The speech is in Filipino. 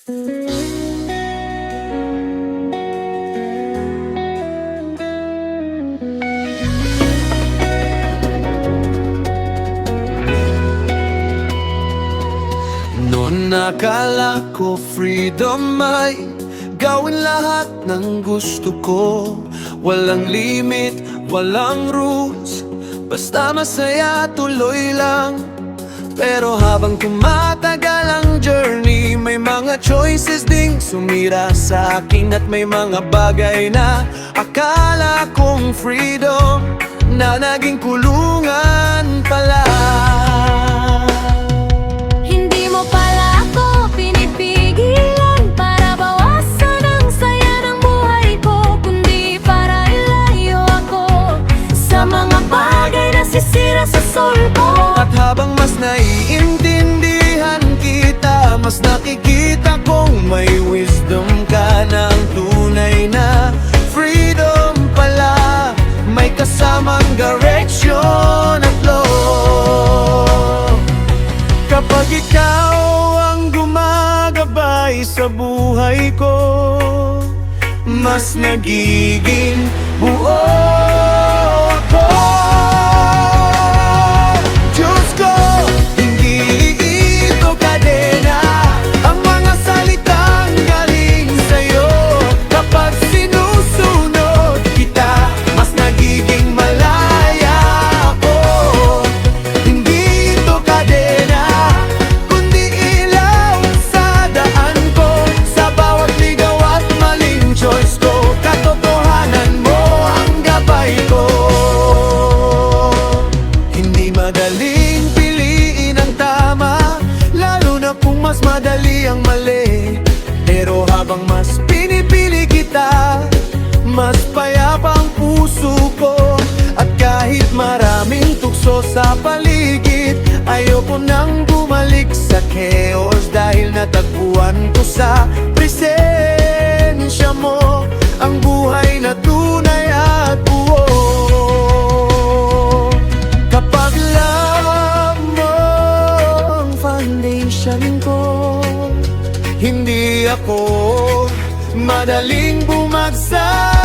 Noon nakala ko freedom ay gawin lahat ng gusto ko. Walang limit, walang rules, basta masaya tuloy lang. Pero habang tumatagal ang journey, may mga choices ding sumira sa akin. At may mga bagay na akala kong freedom na naging kulungan pala. Sa solbo. At habang mas naiintindihan kita, mas nakikita kong may wisdom ka ng tunay na freedom pala. May kasamang direction at flow. Kapag ikaw ang gumagabay sa buhay ko, mas nagiging buo ako. Madaling piliin ang tama, lalo na kung mas madali ang mali. Pero habang mas pinipili kita, mas payapa ang puso ko. At kahit maraming tukso sa paligid, ayoko nang bumalik sa chaos. Dahil natagpuan ko sa presensya mo ang buhay na tunay at buo. Kapag love mo ang foundation ko, hindi ako madaling bumagsak.